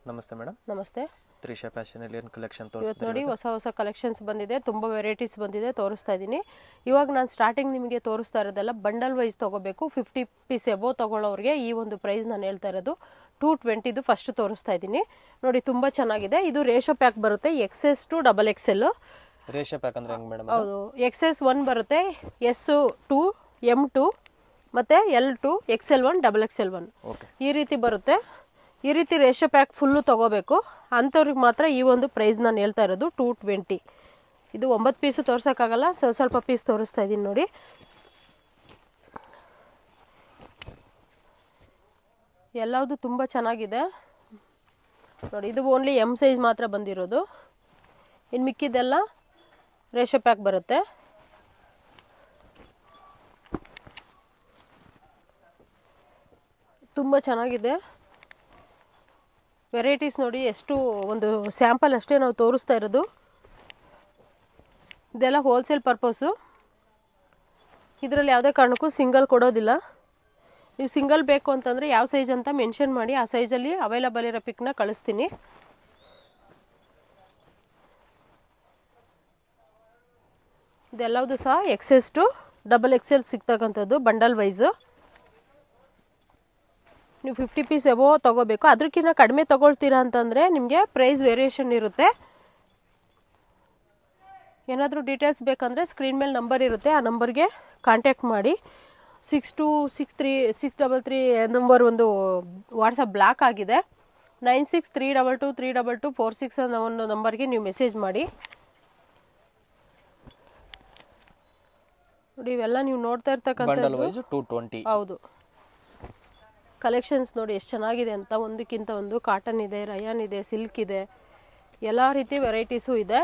ನಮಸ್ತೆ ಮೇಡಮ್. ನಮಸ್ತೆ. ತ್ರಿಷಾ ಫ್ಯಾಷನಲ್ಲಿ ಏನು ಕಲೆಕ್ಷನ್ ಇವತ್ತು ತೋರಿಸ್ತೀರಾ? ನೋಡಿ ಹೊಸ ಕಲೆಕ್ಷನ್ಸ್ ಬಂದಿದೆ, ತುಂಬ ವೆರೈಟೀಸ್ ಬಂದಿದೆ, ತೋರಿಸ್ತಾ ಇದ್ದೀನಿ. ಇವಾಗ ನಾನು ಸ್ಟಾರ್ಟಿಂಗ್ ನಿಮಗೆ ತೋರಿಸ್ತಾ ಇರೋದೆಲ್ಲ ಬಂಡಲ್ ವೈಸ್ ತೊಗೋಬೇಕು. 50 ಪೀಸ್ ಎಬೋ ತೊಗೊಳ್ಳೋರಿಗೆ ಈ ಒಂದು ಪ್ರೈಸ್ ನಾನು ಹೇಳ್ತಾ ಇರೋದು 220 ಫಸ್ಟ್ ತೋರಿಸ್ತಾ ಇದ್ದೀನಿ. ನೋಡಿ ತುಂಬ ಚೆನ್ನಾಗಿದೆ. ಇದು ರೇಷೋ ಪ್ಯಾಕ್ ಬರುತ್ತೆ, XS to XXL. ರೇಷಾ ಪ್ಯಾಕ್ ಅಂದ್ರೆ ಹೆಂಗೆ ಮೇಡಮ್? ಹೌದು, XS 1 ಬರುತ್ತೆ, S2 M2 ಮತ್ತು L2 XL1 XXL1 ಈ ರೀತಿ ಬರುತ್ತೆ. ಈ ರೀತಿ ರೇಷೋ ಪ್ಯಾಕ್ ಫುಲ್ಲು ತೊಗೋಬೇಕು ಅಂಥವ್ರಿಗೆ ಮಾತ್ರ ಈ ಒಂದು ಪ್ರೈಸ್ ನಾನು ಹೇಳ್ತಾ ಇರೋದು 220. ಇದು 9 ಪೀಸು ತೋರ್ಸೋಕ್ಕಾಗಲ್ಲ, ಸ್ವಲ್ಪ ಪೀಸ್ ತೋರಿಸ್ತಾ ಇದ್ದೀನಿ ನೋಡಿ. ಎಲ್ಲವುದು ತುಂಬ ಚೆನ್ನಾಗಿದೆ ನೋಡಿ. ಇದು ಓನ್ಲಿ M ಸೈಜ್ ಮಾತ್ರ ಬಂದಿರೋದು, ಇನ್ನು ಮಿಕ್ಕಿದೆಲ್ಲ ರೇಷೋ ಪ್ಯಾಕ್ ಬರುತ್ತೆ. ತುಂಬ ಚೆನ್ನಾಗಿದೆ. ವೆರೈಟೀಸ್ ನೋಡಿ, ಎಷ್ಟು ಒಂದು ಸ್ಯಾಂಪಲ್ ಅಷ್ಟೇ ನಾವು ತೋರಿಸ್ತಾ ಇರೋದು. ಇದೆಲ್ಲ ಹೋಲ್ಸೇಲ್ ಪರ್ಪಸ್ಸು. ಇದರಲ್ಲಿ ಯಾವುದೇ ಕಾರಣಕ್ಕೂ ಸಿಂಗಲ್ ಕೊಡೋದಿಲ್ಲ. ನೀವು ಸಿಂಗಲ್ ಬೇಕು ಅಂತಂದರೆ ಯಾವ ಸೈಜ್ ಅಂತ ಮೆನ್ಷನ್ ಮಾಡಿ, ಆ ಸೈಜಲ್ಲಿ ಅವೈಲಬಲ್ ಇರೋ ಪಿಕ್ನ ಕಳಿಸ್ತೀನಿ. ಇದೆಲ್ಲವುದು ಸಹ XS to XXL ಸಿಗ್ತಕ್ಕಂಥದ್ದು ಬಂಡಲ್ ವೈಸು. ನೀವು 50 ಪೀಸ್ ಎಬೋ ತೊಗೋಬೇಕು. ಅದಕ್ಕಿಂತ ಕಡಿಮೆ ತೊಗೊಳ್ತೀರಾ ಅಂತಂದರೆ ನಿಮಗೆ ಪ್ರೈಸ್ ವೇರಿಯೇಷನ್ ಇರುತ್ತೆ. ಏನಾದರೂ ಡೀಟೇಲ್ಸ್ ಬೇಕಂದರೆ ಸ್ಕ್ರೀನ್ ಮೇಲೆ ನಂಬರ್ ಇರುತ್ತೆ, ಆ ನಂಬರ್ಗೆ ಕಾಂಟ್ಯಾಕ್ಟ್ ಮಾಡಿ. 6263 ನಂಬರ್ ಒಂದು ವಾಟ್ಸಪ್ ಬ್ಲಾಕ್ ಆಗಿದೆ. 9632232246 ಅನ್ನೋ ಒಂದು ನಂಬರ್ಗೆ ನೀವು ಮೆಸೇಜ್ ಮಾಡಿ. ನೋಡಿ, ಇವೆಲ್ಲ ನೀವು ನೋಡ್ತಾ ಇರ್ತಕ್ಕಂಥದ್ದು 220. ಹೌದು. ಕಲೆಕ್ಷನ್ಸ್ ನೋಡಿ ಎಷ್ಟು ಚೆನ್ನಾಗಿದೆ ಅಂತ. ಒಂದಕ್ಕಿಂತ ಒಂದು ಕಾಟನ್ ಇದೆ, ರಯಾನ್ ಇದೆ, ಸಿಲ್ಕ್ ಇದೆ, ಎಲ್ಲ ರೀತಿ ವೆರೈಟೀಸು ಇದೆ.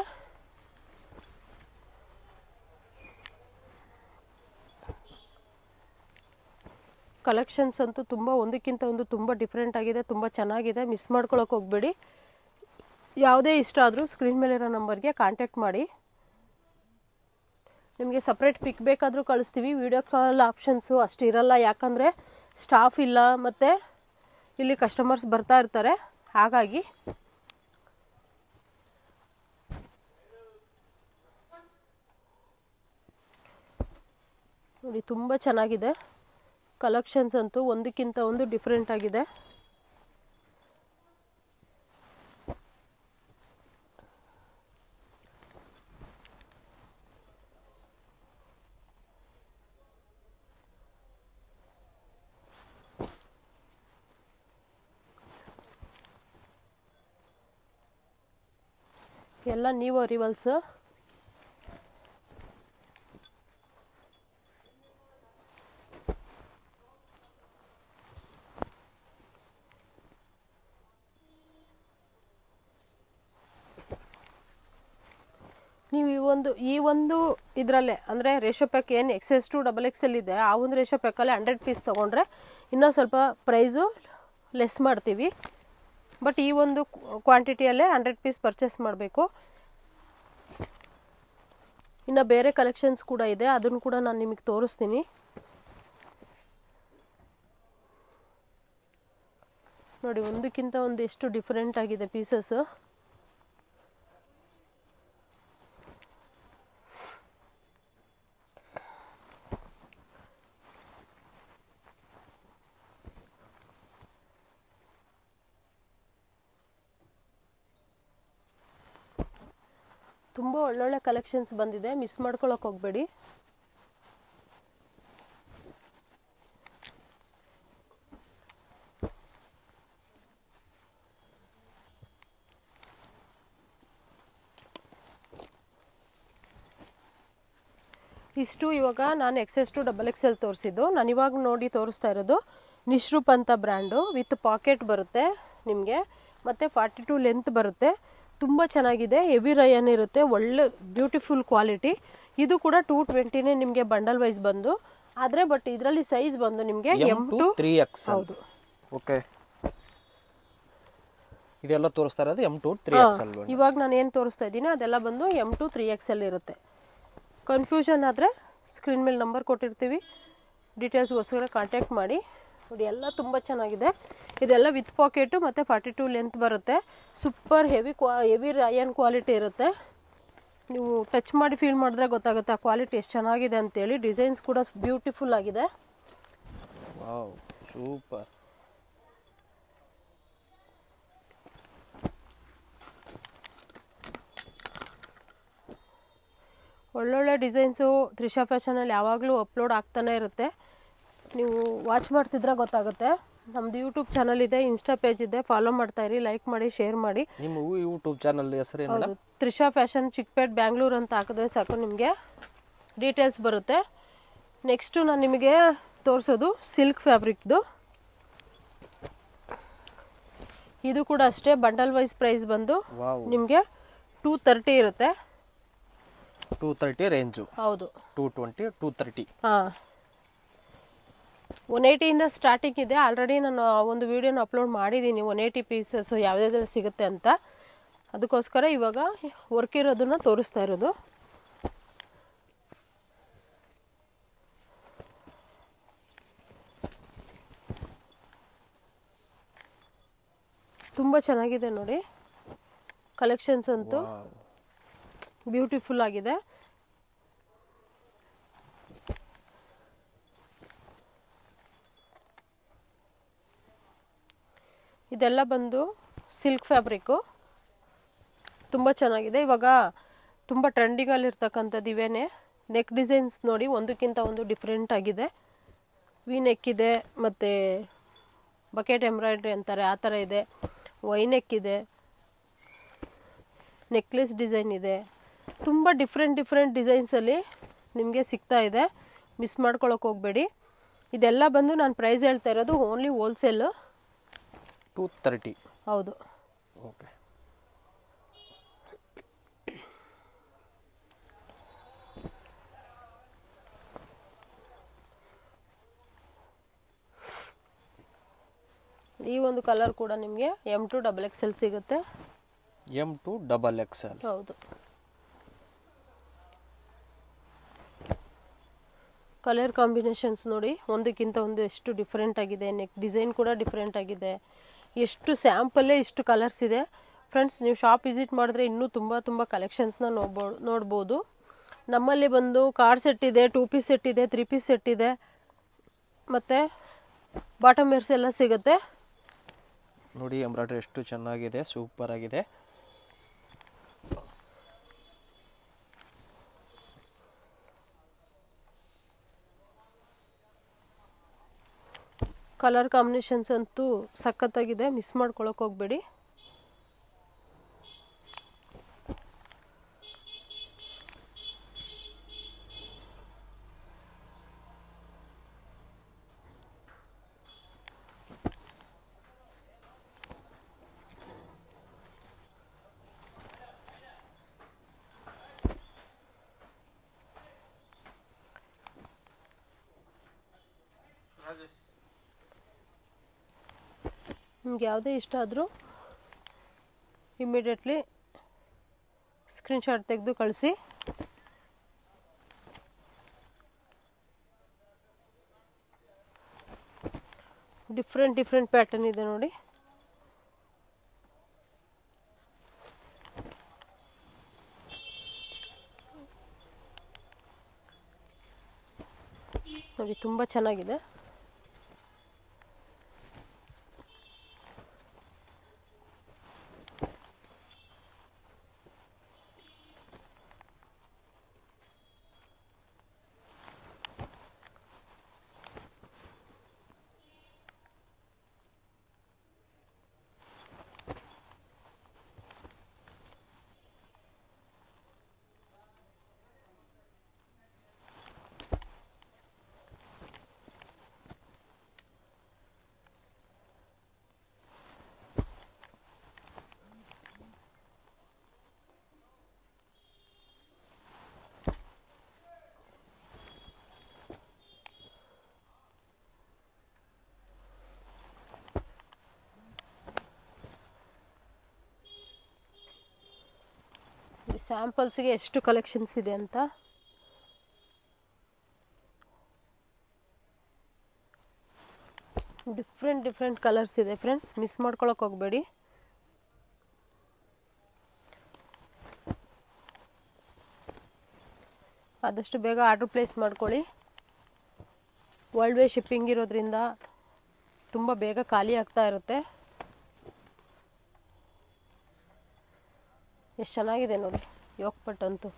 ಕಲೆಕ್ಷನ್ಸ್ ಅಂತೂ ತುಂಬ ಒಂದಕ್ಕಿಂತ ಒಂದು ತುಂಬ ಡಿಫ್ರೆಂಟ್ ಆಗಿದೆ, ತುಂಬ ಚೆನ್ನಾಗಿದೆ. ಮಿಸ್ ಮಾಡ್ಕೊಳಕ್ಕೆ ಹೋಗಬೇಡಿ. ಯಾವುದೇ ಇಷ್ಟ ಆದರೂ ಸ್ಕ್ರೀನ್ ಮೇಲಿರೋ ನಂಬರ್ಗೆ ಕಾಂಟ್ಯಾಕ್ಟ್ ಮಾಡಿ. ನಿಮಗೆ ಸಪ್ರೇಟ್ ಪಿಕ್ ಬೇಕಾದರೂ ಕಳಿಸ್ತೀವಿ. ವಿಡಿಯೋ ಕಾಲ್ ಆಪ್ಷನ್ಸು ಅಷ್ಟು ಇರಲ್ಲ, ಯಾಕಂದರೆ ಸ್ಟಾಫ್ ಇಲ್ಲ ಮತ್ತು ಇಲ್ಲಿ ಕಸ್ಟಮರ್ಸ್ ಬರ್ತಾ ಇರ್ತಾರೆ. ಹಾಗಾಗಿ ನೋಡಿ, ತುಂಬ ಚೆನ್ನಾಗಿದೆ. ಕಲೆಕ್ಷನ್ಸ್ ಅಂತೂ ಒಂದಕ್ಕಿಂತ ಒಂದು ಡಿಫ್ರೆಂಟ್ ಆಗಿದೆ. ಎಲ್ಲ ನ್ಯೂ ಅರಿವಲ್ಸ್. ನೀವು ಈ ಒಂದು ಇದರಲ್ಲೇ ಅಂದರೆ ರೇಷೋ ಪ್ಯಾಕ್ ಏನು XS to XXL ಇದೆ, ಆ ಒಂದು ರೇಷೋ ಪ್ಯಾಕಲ್ಲೇ 100 ಪೀಸ್ ತೊಗೊಂಡ್ರೆ ಇನ್ನೂ ಸ್ವಲ್ಪ ಪ್ರೈಸು ಲೆಸ್ ಮಾಡ್ತೀವಿ. ಬಟ್ ಈ ಒಂದು ಕ್ವಾಂಟಿಟಿಯಲ್ಲೇ 100 ಪೀಸ್ ಪರ್ಚೇಸ್ ಮಾಡಬೇಕು. ಇನ್ನು ಬೇರೆ ಕಲೆಕ್ಷನ್ಸ್ ಕೂಡ ಇದೆ, ಅದನ್ನು ಕೂಡ ನಾನು ನಿಮಗೆ ತೋರಿಸ್ತೀನಿ. ನೋಡಿ, ಒಂದಕ್ಕಿಂತ ಒಂದು ಎಷ್ಟು ಡಿಫ್ರೆಂಟ್ ಆಗಿದೆ ಪೀಸಸ್ಸು. ತುಂಬ ಒಳ್ಳೊಳ್ಳೆ ಕಲೆಕ್ಷನ್ಸ್ ಬಂದಿದೆ, ಮಿಸ್ ಮಾಡ್ಕೊಳಕ್ಕೆ ಹೋಗಬೇಡಿ. ಇಷ್ಟು ಇವಾಗ ನಾನು XS to XXL ತೋರಿಸಿದ್ದು. ನಾನು ಇವಾಗ ನೋಡಿ ತೋರಿಸ್ತಾ ಇರೋದು ನಿಶ್ರೂಪ್ ಅಂತ ಬ್ರ್ಯಾಂಡು. ವಿತ್ ಪಾಕೆಟ್ ಬರುತ್ತೆ ನಿಮಗೆ, ಮತ್ತು 42 ಲೆಂತ್ ಬರುತ್ತೆ. ತುಂಬ ಚೆನ್ನಾಗಿದೆ, ಹೆವಿ ರಯಾನ್ ಇರುತ್ತೆ, ಒಳ್ಳೆ ಬ್ಯೂಟಿಫುಲ್ ಕ್ವಾಲಿಟಿ. ಇದು ಕೂಡ 220ನೇ ನಿಮಗೆ ಬಂಡಲ್ ವೈಸ್ ಬಂದು. ಆದರೆ ಬಟ್ ಇದರಲ್ಲಿ ಸೈಜ್ ಬಂದು ನಿಮಗೆ M2 3XL. ಹೌದು. ಓಕೆ, ಇದೆಲ್ಲ ತೋರಿಸ್ತಾ ಇರೋದು M2 3XL. ಇವಾಗ ನಾನು ಏನು ತೋರಿಸ್ತಾ ಇದ್ದೀನಿ ಅದೆಲ್ಲ ಬಂದು M2 3XL ಇರುತ್ತೆ. ಕನ್ಫ್ಯೂಷನ್ ಆದರೆ ಸ್ಕ್ರೀನ್ ಮೇಲೆ ನಂಬರ್ ಕೊಟ್ಟಿರ್ತೀವಿ, ಡೀಟೇಲ್ಸ್ಗೋಸ್ಕರ ಕಾಂಟ್ಯಾಕ್ಟ್ ಮಾಡಿ. ನೋಡಿ ಎಲ್ಲ ತುಂಬ ಚೆನ್ನಾಗಿದೆ. ಇದೆಲ್ಲ ವಿತ್ ಪಾಕೆಟು ಮತ್ತು 42 ಲೆಂತ್ ಬರುತ್ತೆ. ಸೂಪರ್ ಹೆವಿ ರಯಾನ್ ಕ್ವಾಲಿಟಿ ಇರುತ್ತೆ. ನೀವು ಟಚ್ ಮಾಡಿ ಫೀಲ್ ಮಾಡಿದ್ರೆ ಗೊತ್ತಾಗುತ್ತೆ ಆ ಕ್ವಾಲಿಟಿ ಎಷ್ಟು ಚೆನ್ನಾಗಿದೆ ಅಂತೇಳಿ. ಡಿಸೈನ್ಸ್ ಕೂಡ ಬ್ಯೂಟಿಫುಲ್ ಆಗಿದೆ. Wow, super. ಒಳ್ಳೊಳ್ಳೆ ಡಿಸೈನ್ಸು ತ್ರಿಷಾ ಫ್ಯಾಷನಲ್ಲಿ ಯಾವಾಗಲೂ ಅಪ್ಲೋಡ್ ಆಗ್ತಾನೆ ಇರುತ್ತೆ. ನೀವು ವಾಚ್ ಮಾಡ್ತಿದ್ರೆ ಗೊತ್ತಾಗುತ್ತೆ. ನಮ್ಮದು ಯೂಟ್ಯೂಬ್ ಚಾನಲ್ ಇದೆ, ಇನ್ಸ್ಟಾ ಪೇಜ್ ಇದೆ, ಫಾಲೋ ಮಾಡ್ತಾಯಿರಿ, ಲೈಕ್ ಮಾಡಿ, ಶೇರ್ ಮಾಡಿ. ನಿಮ್ಮ ಯೂಟ್ಯೂಬ್ ಚಾನಲ್ ಹೆಸರು ಏನು ಮೇಡಮ್? ತ್ರಿಷಾ ಫ್ಯಾಷನ್ ಚಿಕ್ಕಪೇಟ್ ಬ್ಯಾಂಗ್ಳೂರ್ ಅಂತ ಹಾಕಿದ್ರೆ ಸಾಕು, ನಿಮಗೆ ಡೀಟೇಲ್ಸ್ ಬರುತ್ತೆ. ನೆಕ್ಸ್ಟು ನಾನು ನಿಮಗೆ ತೋರಿಸೋದು ಸಿಲ್ಕ್ ಫ್ಯಾಬ್ರಿಕ್ದು. ಇದು ಕೂಡ ಅಷ್ಟೇ ಬಂಡಲ್ ವೈಸ್ ಪ್ರೈಸ್ ಬಂದು ನಿಮಗೆ 230 ಇರುತ್ತೆ. 230 ರೇಂಜು? ಹೌದು. 220, 230. ಹಾಂ, 180 ಸ್ಟಾರ್ಟಿಂಗ್ ಇದೆ. ಆಲ್ರೆಡಿ ನಾನು ಒಂದು ವಿಡಿಯೋನ ಅಪ್ಲೋಡ್ ಮಾಡಿದ್ದೀನಿ 180 ಪೀಸಸ್ ಯಾವುದ್ಯಾವ್ದು ಸಿಗುತ್ತೆ ಅಂತ. ಅದಕ್ಕೋಸ್ಕರ ಇವಾಗ ವರ್ಕ್ ಇರೋದನ್ನ ತೋರಿಸ್ತಾ ಇರೋದು. ತುಂಬ ಚೆನ್ನಾಗಿದೆ ನೋಡಿ, ಕಲೆಕ್ಷನ್ಸ್ ಅಂತೂ ಬ್ಯೂಟಿಫುಲ್ ಆಗಿದೆ. ಇದೆಲ್ಲ ಬಂದು ಸಿಲ್ಕ್ ಫ್ಯಾಬ್ರಿಕ್ಕು, ತುಂಬ ಚೆನ್ನಾಗಿದೆ. ಇವಾಗ ತುಂಬ ಟ್ರೆಂಡಿಂಗಲ್ಲಿರ್ತಕ್ಕಂಥದ್ದು ಇವೇನೆ. ನೆಕ್ ಡಿಸೈನ್ಸ್ ನೋಡಿ ಒಂದಕ್ಕಿಂತ ಒಂದು ಡಿಫ್ರೆಂಟ್ ಆಗಿದೆ. ವಿ ನೆಕ್ ಇದೆ, ಮತ್ತು ಬಕೆಟ್ ಎಂಬ್ರಾಯ್ಡ್ರಿ ಅಂತಾರೆ ಆ ಥರ ಇದೆ. ವೈ ನೆಕ್ ಇದೆ, ನೆಕ್ಲೆಸ್ ಡಿಸೈನ್ ಇದೆ. ತುಂಬ ಡಿಫ್ರೆಂಟ್ ಡಿಸೈನ್ಸಲ್ಲಿ ನಿಮಗೆ ಸಿಗ್ತಾ ಇದೆ. ಮಿಸ್ ಮಾಡ್ಕೊಳಕ್ಕೆ ಹೋಗಬೇಡಿ. ಇದೆಲ್ಲ ಬಂದು ನಾನು ಪ್ರೈಸ್ ಹೇಳ್ತಾ ಇರೋದು ಓನ್ಲಿ ಹೋಲ್ಸೇಲು 230. ಹೌದು. ಓಕೆ. ಈ ಒಂದು ಕಲರ್ ಕೂಡ ನಿಮಗೆ M2 XXL ಸಿಗುತ್ತೆ. M2 XXL. ಹೌದು. ಕಲರ್ ಕಾಂಬಿನೇಷನ್ಸ್ ನೋಡಿ ಒಂದಕ್ಕಿಂತ ಒಂದು ಎಷ್ಟು ಡಿಫ್ರೆಂಟ್ ಆಗಿದೆ. ನೆಕ್ ಡಿಸೈನ್ ಕೂಡ ಡಿಫ್ರೆಂಟ್ ಆಗಿದೆ. ಎಷ್ಟು ಸ್ಯಾಂಪಲ್ಲೇ ಇಷ್ಟು ಕಲರ್ಸ್ ಇದೆ. ಫ್ರೆಂಡ್ಸ್, ನೀವು ಶಾಪ್ ವಿಸಿಟ್ ಮಾಡಿದ್ರೆ ಇನ್ನೂ ತುಂಬ ಕಲೆಕ್ಷನ್ಸ್ನ ನೋಡ್ಬೋದು. ನಮ್ಮಲ್ಲಿ ಬಂದು ಕಾರ್ಡ್ ಸೆಟ್ ಇದೆ, 2 ಪೀಸ್ ಸೆಟ್ ಇದೆ, 3 ಪೀಸ್ ಸೆಟ್ ಇದೆ, ಮತ್ತು ಬಾಟಮ್ ವೇರ್ಸ್ ಎಲ್ಲ ಸಿಗುತ್ತೆ. ನೋಡಿ ಎಂಬ್ರಾಯ್ಡ್ರಿ ಎಷ್ಟು ಚೆನ್ನಾಗಿದೆ, ಸೂಪರ್ ಆಗಿದೆ. ಕಲರ್ ಕಾಂಬಿನೇಷನ್ಸ್ ಅಂತೂ ಸಖತ್ತಾಗಿದೆ, ಮಿಸ್ ಮಾಡ್ಕೊಳಕ್ಕೆ ಹೋಗಬೇಡಿ. ನಿಮ್ಗೆ ಯಾವುದೇ ಇಷ್ಟ ಆದರೂ ಇಮ್ಮಿಡಿಯೇಟ್ಲಿ ಸ್ಕ್ರೀನ್ಶಾಟ್ ತೆಗೆದು ಕಳಿಸಿ. ಡಿಫ್ರೆಂಟ್ ಪ್ಯಾಟರ್ನ್ ಇದೆ ನೋಡಿ. ನೋಡಿ ತುಂಬ ಚೆನ್ನಾಗಿದೆ. ಸ್ಯಾಂಪಲ್ಸ್ಗೆ ಎಷ್ಟು ಕಲೆಕ್ಷನ್ಸ್ ಇದೆ ಅಂತ. ಡಿಫ್ರೆಂಟ್ ಕಲರ್ಸ್ ಇದೆ ಫ್ರೆಂಡ್ಸ್, ಮಿಸ್ ಮಾಡ್ಕೊಳಕ್ಕೆ ಹೋಗಬೇಡಿ. ಆದಷ್ಟು ಬೇಗ ಆರ್ಡ್ರ್ ಪ್ಲೇಸ್ ಮಾಡ್ಕೊಳ್ಳಿ. ವರ್ಲ್ಡ್ ವೇ ಶಿಪ್ಪಿಂಗ್ ಇರೋದ್ರಿಂದ ತುಂಬ ಬೇಗ ಖಾಲಿ ಆಗ್ತಾ ಇರುತ್ತೆ. ಎಷ್ಟು ಚೆನ್ನಾಗಿದೆ ನೋಡಿ ಯೋಗ್ ಪಟ್ ಅಂತೂ,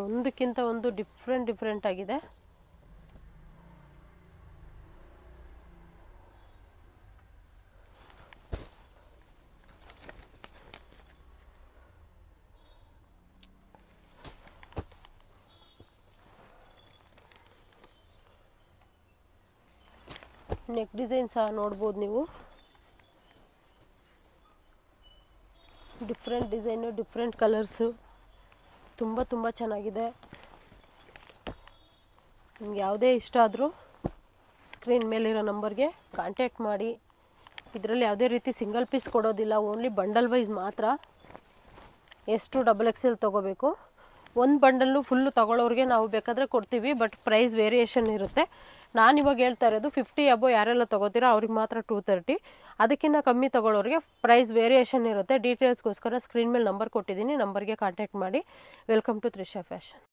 ಒಂದಕ್ಕಿಂತ ಒಂದು ಡಿಫ್ರೆಂಟ್ ಆಗಿದೆ. ನೆಕ್ ಡಿಸೈನ್ ಸಹ ನೋಡ್ಬೋದು ನೀವು, ಡಿಫ್ರೆಂಟ್ ಡಿಸೈನು, ಡಿಫ್ರೆಂಟ್ ಕಲರ್ಸು, ತುಂಬ ಚೆನ್ನಾಗಿದೆ. ನಿಮ್ಗೆ ಯಾವುದೇ ಇಷ್ಟ ಆದರೂ ಸ್ಕ್ರೀನ್ ಮೇಲಿರೋ ನಂಬರ್ಗೆ ಕಾಂಟ್ಯಾಕ್ಟ್ ಮಾಡಿ. ಇದರಲ್ಲಿ ಯಾವುದೇ ರೀತಿ ಸಿಂಗಲ್ ಪೀಸ್ ಕೊಡೋದಿಲ್ಲ, ಓನ್ಲಿ ಬಂಡಲ್ ವೈಸ್ ಮಾತ್ರ. ಎಷ್ಟು XXL ತೊಗೋಬೇಕು. ಒಂದು ಬಂಡಲ್ಲು ಫುಲ್ಲು ತೊಗೊಳ್ಳೋರಿಗೆ ನಾವು ಬೇಕಾದರೆ ಕೊಡ್ತೀವಿ, ಬಟ್ ಪ್ರೈಸ್ ವೇರಿಯೇಷನ್ ಇರುತ್ತೆ. ನಾನಿವಾಗ ಹೇಳ್ತಾ ಇರೋದು 50 ಅಬೋ ಯಾರೆಲ್ಲ ತೊಗೋತೀರೋ ಅವ್ರಿಗೆ ಮಾತ್ರ 230. ಅದಕ್ಕಿಂತ ಕಮ್ಮಿ ತೊಗೊಳ್ಳೋರಿಗೆ ಪ್ರೈಸ್ ವೇರಿಯೇಷನ್ ಇರುತ್ತೆ. ಡೀಟೇಲ್ಸ್ಗೋಸ್ಕರ ಸ್ಕ್ರೀನ್ ಮೇಲೆ ನಂಬರ್ ಕೊಟ್ಟಿದ್ದೀನಿ, ನಂಬರ್ಗೆ ಕಾಂಟ್ಯಾಕ್ಟ್ ಮಾಡಿ. Welcome to Trisha fashion.